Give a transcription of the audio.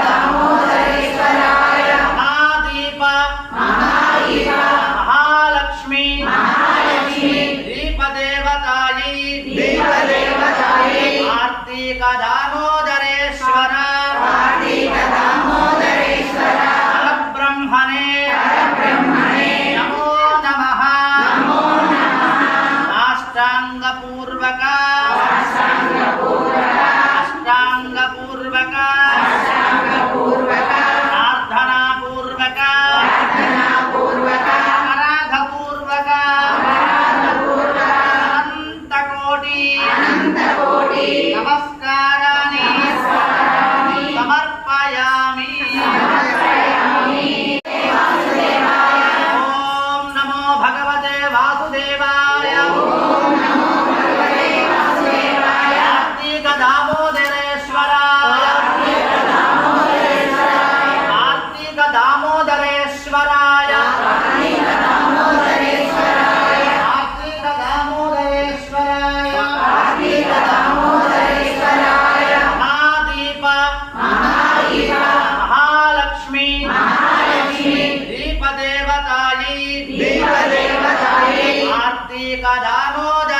दामोदरेश्वराय महादीप महालक्ष्मी दीपदेवतायै कार्तिक दामोदरेश्वर ब्रह्मणे नमो नमः अष्टांगपूर्वक प्रार्थनापूर्वक अपराधपूर्वक अनंतकोटि नमस्काराणि समर्पयामि। ओम नमो भगवते वासुदेवाय। कार्तिक दामोदरेश्वराय महादीप महालक्ष्मी दीपदेवतायै कार्तिक दामोदर